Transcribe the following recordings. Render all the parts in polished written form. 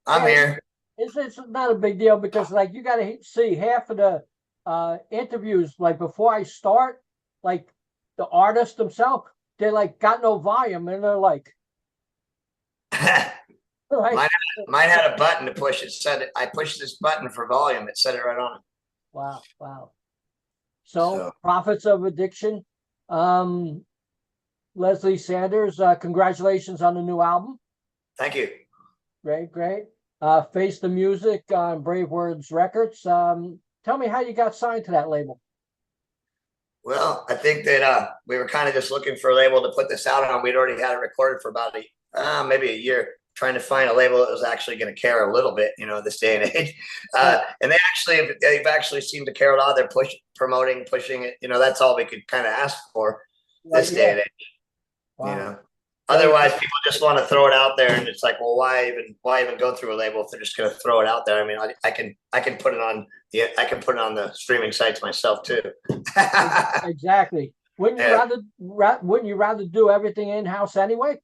I'm Yeah, here. it's not a big deal because like you got to see half of the interviews like before I start, like the artist themselves, they like got no volume and they're like, right? Mine had a button to push. It said I pushed this button for volume. It said it right on it. Wow, wow. So So Prophets of Addiction, um, Leslie Sanders, congratulations on the new album. thank you. Great, great. Face the Music on Bravewords Records. Tell me how you got signed to that label. Well, I think that we were kind of just looking for a label to put this out on. We'd already had it recorded for about maybe a year, trying to find a label that was actually going to care a little bit, this day and age. Right. And they've actually seemed to care a lot. They're promoting, pushing it. That's all we could kind of ask for Right, this day yeah. and age. You Wow. know, Great. otherwise people just want to throw it out there, and it's like, well, why even go through a label if they're just going to throw it out there? I mean, I can put it on the streaming sites myself too. Exactly. Yeah. Wouldn't you rather do everything in house anyway?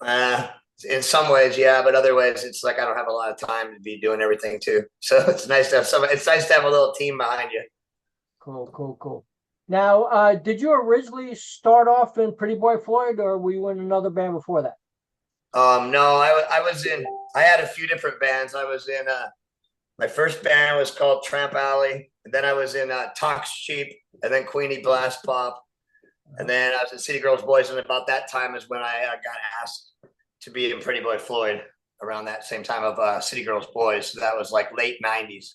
Uh, in some ways, yeah, but other ways, it's like I don't have a lot of time to be doing everything too. So it's nice to have some. It's nice to have a little team behind you. Cool, cool, cool. Now, did you originally start off in Pretty Boy Floyd, or were you in another band before that? No, I was in. I had a few different bands. I was in. My first band was called Tramp Alley, and then I was in Talks Cheap, and then Queenie Blast Pop, and then I was in City Girls Boys. And about that time is when I got asked to be in Pretty Boy Floyd around that same time of City Girls Boys. So that was like late '90s.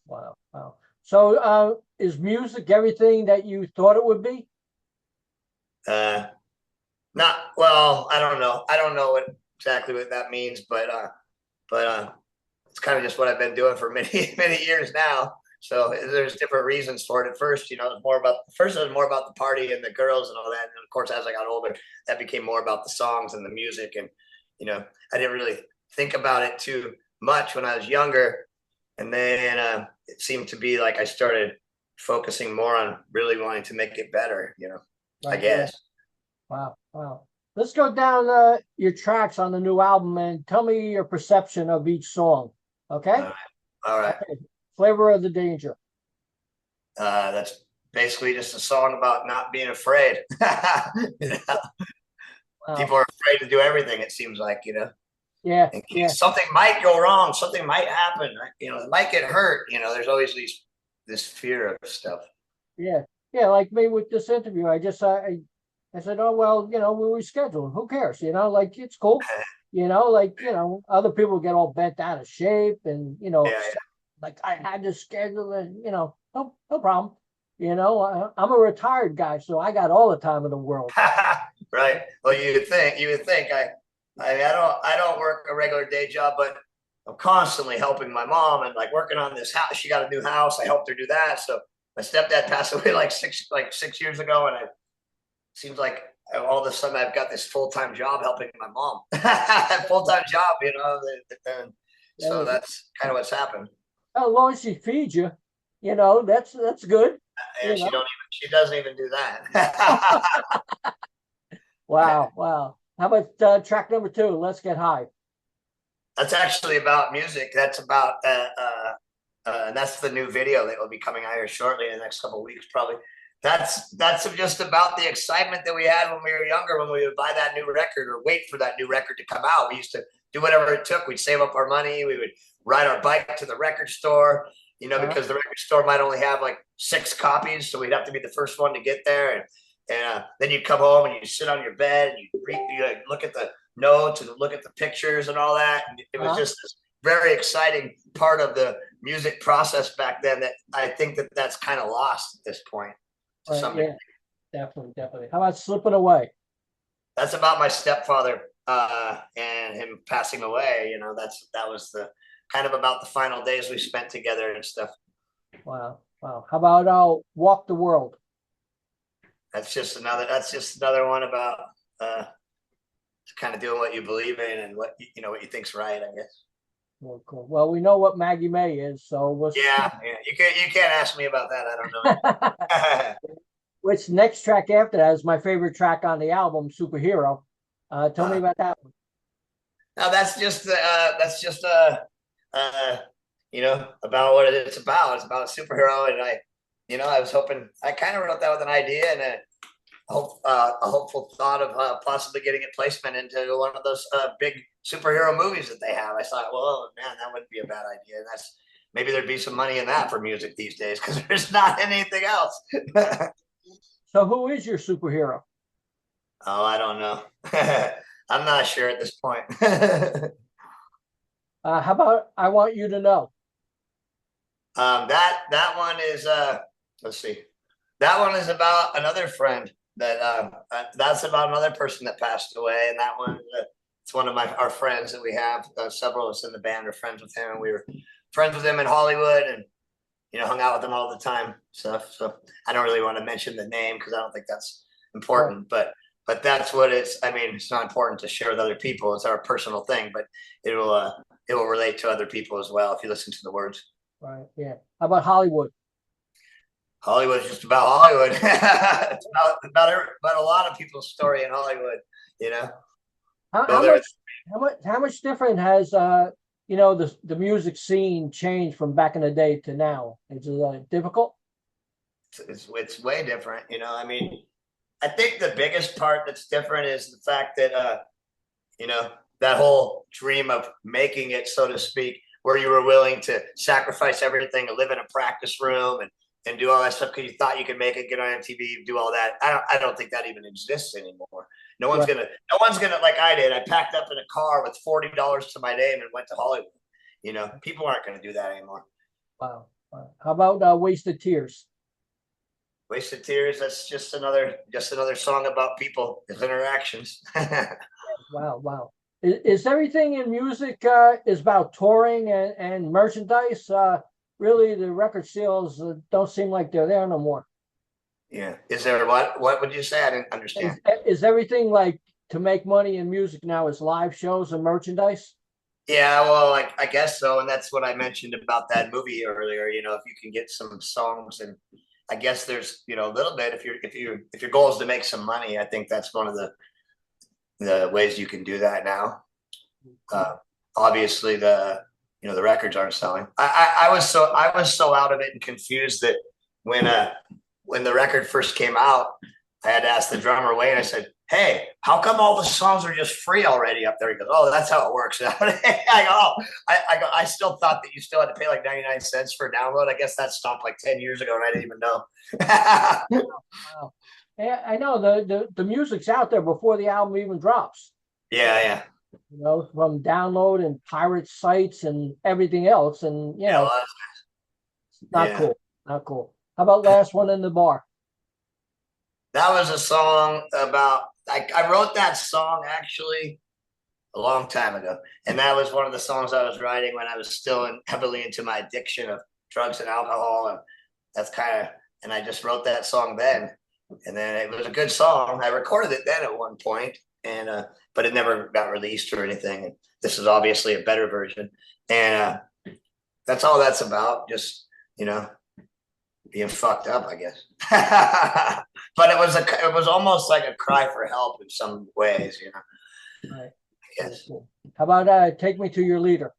Wow, wow. So, is music everything that you thought it would be? Uh, Not well. I don't know. I don't know exactly what that means, but it's kind of just what I've been doing for many many years now. So there's different reasons for it. At first, it's more about first it was more about the party and the girls and all that. And of course, as I got older, that became more about the songs and the music. And I didn't really think about it too much when I was younger. And then it seemed to be like I started focusing more on really wanting to make it better. I Right, yeah. guess. Wow, wow. Let's go down your tracks on the new album and tell me your perception of each song. All Okay? right. All right. Okay. Flavor of the Danger. That's basically just a song about not being afraid. you know? Wow. People are afraid to do everything. It seems like. Yeah, In yeah, case something might go wrong, something might happen. It might get hurt. There's always this fear of stuff. yeah. Yeah, like me with this interview. I said, oh well, we rescheduled. Who cares? Like it's cool. Other people get all bent out of shape and Yeah, like I had to schedule and no problem. I'm a retired guy, so I got all the time in the world. yeah. Right. Well, you would think I don't work a regular day job, but I'm constantly helping my mom and like working on this house. She got a new house. I helped her do that. So my stepdad passed away like 6 years ago, and it seems like all of a sudden I've got this full-time job helping my mom. Full-time job. And so And that's kind of what's happened. as long as she feeds you, that's good. And You know. she doesn't even do that. Wow, wow. How about track number two? Let's get high. That's actually about music. That's about and that's the new video that will be coming out here shortly in the next couple of weeks, probably. That's just about the excitement that we had when we were younger, when we would buy that new record or wait for that new record to come out. We used to do whatever it took. We'd save up our money. We would ride our bike to the record store, Uh, because the record store might only have like 6 copies, so we'd have to be the first one to get there. And then you come home and you sit on your bed and you like, look at the notes and look at the pictures and all that. And it was uh, just this very exciting part of the music process back then that I think that's kind of lost at this point to right, some degree. yeah, definitely, definitely. How about Slipping Away? That's about my stepfather and him passing away. That was the kind of about the final days we spent together and stuff. Wow, wow. How about Walk the World? That's just another one about kind of doing what you believe in and what you think's right, I guess. Well, cool. Well, we know what Maggie May is, so what's Yeah, yeah. You can't ask me about that. I don't know. which next track after that is my favorite track on the album, Superhero. Tell me uh, about that one. Now that's just uh, about what it's about. It's about a superhero, and I was hoping I kind of wrote that with an idea and a hopeful thought of possibly getting a placement into one of those big superhero movies that they have. I thought, well, man, that wouldn't be a bad idea. And that's maybe there'd be some money in that for music these days because there's not anything else. So who is your superhero? Oh, I don't know. I'm not sure at this point. How about I Want You to Know? That one is let's see. That one is about another friend that's about another person that passed away, and that one it's one of our friends that we have. Several of us in the band are friends with him, and we were friends with him in Hollywood, and hung out with him all the time. Stuff. So I don't really want to mention the name because I don't think that's important, but that's what it's. I mean, it's not important to share with other people. It's our personal thing, but it will relate to other people as well if you listen to the words. Right. Yeah. How about Hollywood? Hollywood is just about Hollywood. It's about a lot of people's story in Hollywood, you know. How much different has the music scene changed from back in the day to now? Is it difficult? It's way different, I mean, I think the biggest part that's different is the fact that that whole dream of making it, so to speak, where you were willing to sacrifice everything to live in a practice room and do all that stuff because you thought you could make it, get on MTV, do all that. I don't think that even exists anymore. No one's gonna like I did. I packed up in a car with $40 to my name and went to Hollywood. People aren't gonna do that anymore. Wow. How about Wasted Tears? Wasted Tears. That's just another song about people, his interactions. Wow. Is everything in music is about touring and merchandise? Really, the record sales don't seem like they're there no more. Yeah. Is there what would you say? I didn't understand. Is everything like to make money in music now is live shows and merchandise? Yeah, well, I guess so, and that's what I mentioned about that movie earlier. If you can get some songs, and I guess there's a little bit if your goal is to make some money, I think that's one of the ways you can do that now. Obviously, the records aren't selling. I was so out of it and confused that when the record first came out, I had to ask the drummer Wayne. I said, "Hey, how come all the songs are just free already up there?" He goes, "Oh, that's how it works." I go, "Oh, I still thought that you still had to pay like 99 cents for a download. I guess that stopped like 10 years ago, and I didn't even know." Wow. Yeah, I know the music's out there before the album even drops. Yeah. From download and pirate sites and everything else, and Yeah, it's not cool. Not cool. How about Last One in the Bar? That was a song about. I wrote that song actually a long time ago, and that was one of the songs I was writing when I was still heavily into my addiction of drugs and alcohol, and and I just wrote that song then, and then it was a good song. I recorded it then at one point, and but it never got released or anything. And this is obviously a better version, and that's all that's about. Just being fucked up, I guess. But it was almost like a cry for help in some ways, Right. Yes. Cool. How about Take Me to Your Leader?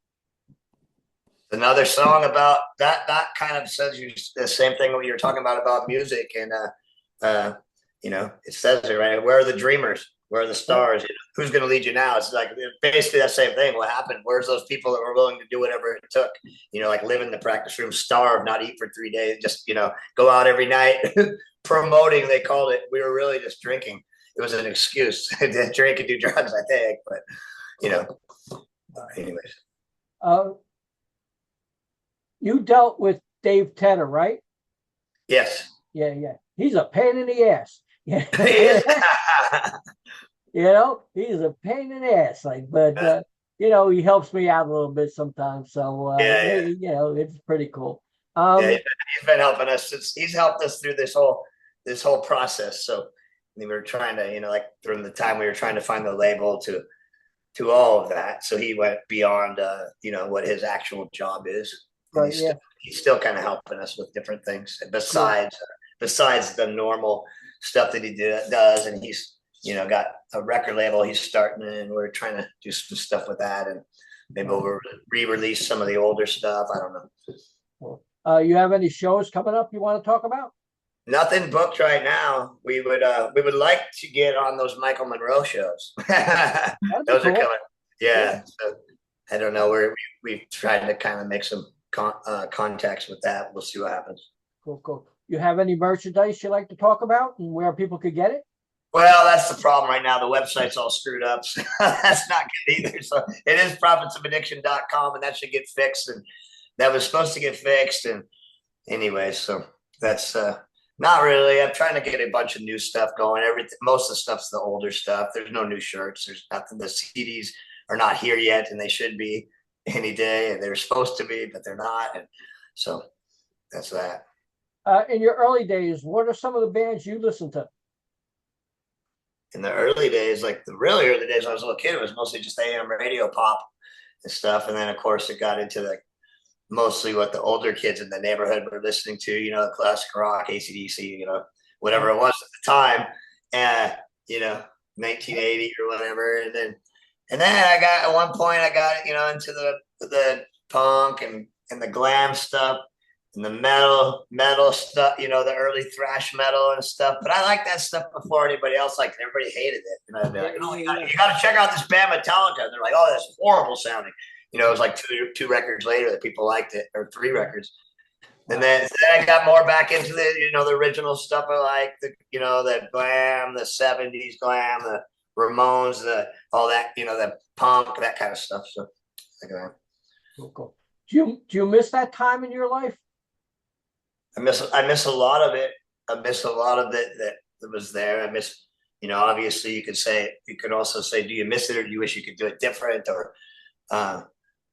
Another song about that kind of says the same thing what you're talking about music, and it says it right. Where are the dreamers? Where are the stars? Who's going to lead you now? It's like basically that same thing. What happened? Where's those people that were willing to do whatever it took? Like live in the practice room, starve, not eat for 3 days, just go out every night, promoting. They called it. We were really just drinking. It was an excuse to drink and do drugs, I think. But anyways. You dealt with Dave Tedder, right? Yes. Yeah. He's a pain in the ass. Yeah. He's a pain in the ass. But he helps me out a little bit sometimes. So it's pretty cool. He's been helping us. He's helped us through this whole process. So we were trying to, like during the time we were trying to find the label to all of that. So he went beyond what his actual job is. Right. He's still kind of helping us with different things besides the normal stuff that he does, and he's got a record label he's starting, and we're trying to do some stuff with that, and maybe we'll re-release some of the older stuff. I don't know. You have any shows coming up you want to talk about? Nothing booked right now. We would like to get on those Michael Monroe shows. Those are coming. Yeah. So I don't know. We've tried to kind of make some contacts with that. We'll see what happens. Cool. You have any merchandise you like to talk about and where people could get it? Well, that's the problem right now. The website's all screwed up. So that's not good either. So it is prophetsofatdiction.com, and that should get fixed. And that was supposed to get fixed. And anyway, so that's not really. I'm trying to get a bunch of new stuff going. Most of the stuff's the older stuff. There's no new shirts. There's nothing. The CDs are not here yet, and they should be any day. And they're supposed to be, but they're not. And so that's that. In your early days, what are some of the bands you listened to? In the early days, like the really early days when I was a little kid, it was mostly just AM radio pop and stuff. And then, of course, it got into like mostly what the older kids in the neighborhood were listening to, the classic rock, AC/DC, whatever it was at the time. And, 1980 or whatever. And then I got, at one point, into the punk and the glam stuff. And the metal stuff, the early thrash metal and stuff. But I liked that stuff before anybody else liked it. Everybody hated it. And I'd be like, you got to check out this band Metallica. And they're like, oh, that's horrible sounding. It was like two records later that people liked it, or 3 records. And then I got more back into the original stuff. I like the glam, the 70s glam, the Ramones, all that, the punk, that kind of stuff. So like that. Cool. Do you miss that time in your life? I miss a lot of it. I miss a lot of it that was there. I miss, obviously you could also say, do you miss it, or do you wish you could do it different? Or,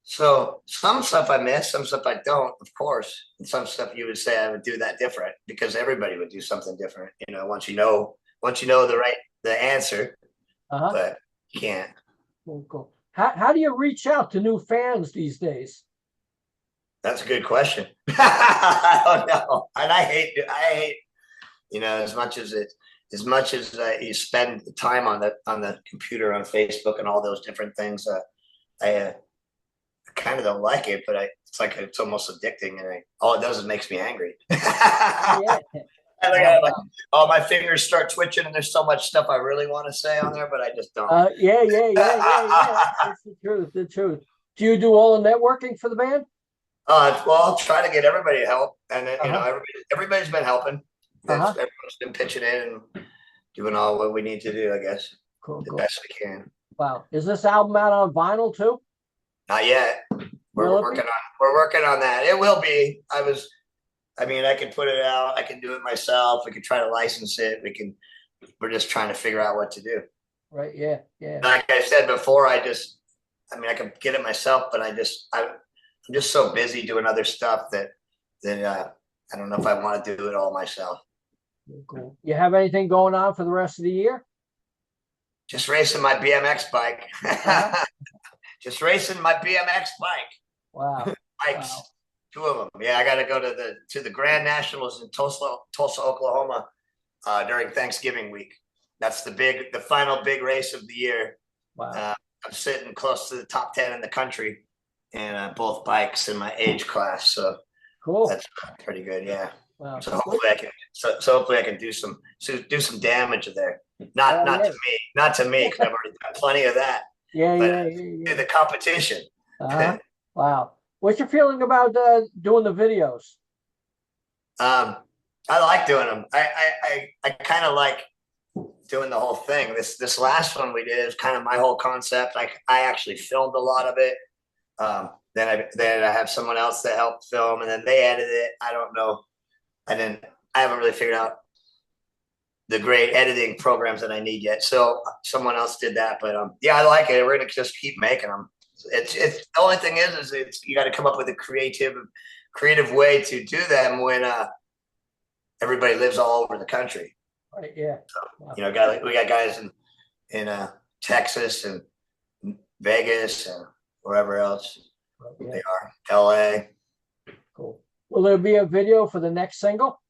so some stuff I miss, some stuff I don't, of course. And some stuff you would say I would do that different, because everybody would do something different, once you know the answer, but you can't. Cool. How do you reach out to new fans these days? That's a good question. I don't know, and I hate, as much as you spend the time on the computer, on Facebook, and all those different things. I kind of don't like it, but it's almost addicting, and all it does is makes me angry. Yeah. All my fingers start twitching, and there's so much stuff I really want to say on there, but I just don't. Yeah. That's the truth. Do you do all the networking for the band? Well, I'll try to get everybody to help, and everybody's been helping. Everyone's been pitching in and doing all what we need to do, I guess. Cool. Best we can. Wow. Is this album out on vinyl too? Not yet. We're working on that. It will be. I could put it out. I can do it myself. We could try to license it. We're just trying to figure out what to do. Right. Yeah. Like I said before, I could get it myself, but I'm just so busy doing other stuff that I don't know if I want to do it all myself. Cool. You have anything going on for the rest of the year? Just racing my BMX bike. Just racing my BMX bike. Wow. Bikes. Wow. 2 of them. Yeah, I got to go to the Grand Nationals in Tulsa, Oklahoma during Thanksgiving week. That's the final big race of the year. Wow. I'm sitting close to the top 10 in the country, and both bikes in my age class. So cool. That's pretty good. Yeah. Wow. So hopefully I can do some damage there. Not to me, because I've already done plenty of that. Yeah. The competition. Wow. What's your feeling about doing the videos? I like doing them. I kind of like doing the whole thing. This last one we did is kind of my whole concept. I actually filmed a lot of it. Then I have someone else that helped film, and then they edited it. I don't know. I haven't really figured out the great editing programs that I need yet. So someone else did that, but yeah, I like it. We're gonna just keep making them. It's the only thing is you got to come up with a creative way to do them when everybody lives all over the country. Right. Yeah. So, we got guys in Texas and Vegas and wherever else they are, LA. Cool. Will there be a video for the next single?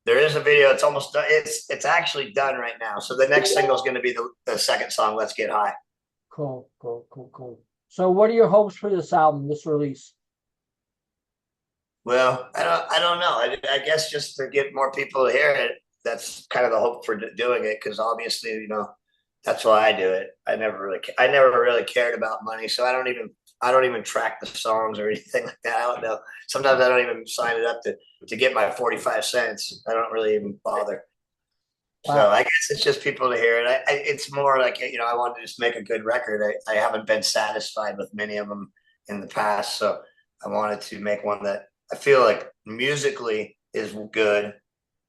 There is a video. It's almost done. It's actually done right now. So the next single is going to be the second song, "Let's Get High." Cool, cool, cool, cool. So what are your hopes for this album, this release? Well, I don't know. I guess just to get more people to hear it. That's kind of the hope for doing it, because obviously, that's why I do it. I never really cared about money, so I don't even track the songs or anything like that. I don't know. Sometimes I don't even sign it up to get my 45 cents. I don't really even bother. So Wow. I guess it's just people to hear it. It's more like, I want to just make a good record. I haven't been satisfied with many of them in the past. So I wanted to make one that I feel like musically is good,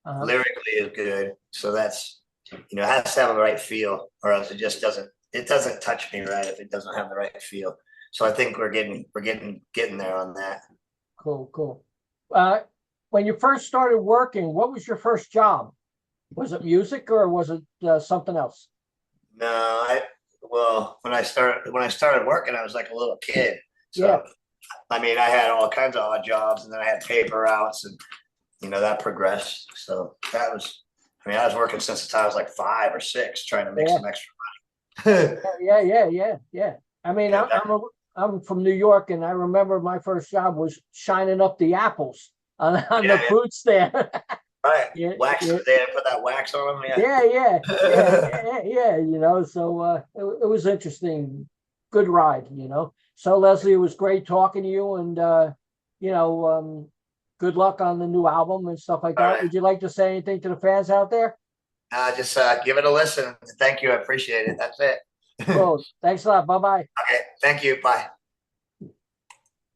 Uh-huh. lyrically is good. So that's, it has to have the right feel, or else it doesn't touch me right if it doesn't have the right feel. So I think we're getting there on that. Cool, cool. Uh, when you first started working, what was your first job? Was it music or was it something else? No, well, when I started working, I was like a little kid. Yeah. So I mean, I had all kinds of odd jobs, and then I had paper routes, and that progressed. So that was, I mean, I was working since the time I was like 5 or 6, trying to make Yeah. some extra money. Yeah. I mean, Yeah, I'm from New York, and I remember my first job was shining up the apples on the yeah, fruit stand. right. Yeah, Wax. yeah, They had to put that wax on them. yeah. Yeah. So it was interesting, good ride. So Leslie, it was great talking to you, and you know, good luck on the new album and stuff like All that. right. Would you like to say anything to the fans out there? Just give it a listen. Thank you. I appreciate it. That's it. Cool. Thanks a lot. Bye bye. Okay. Thank you. Bye.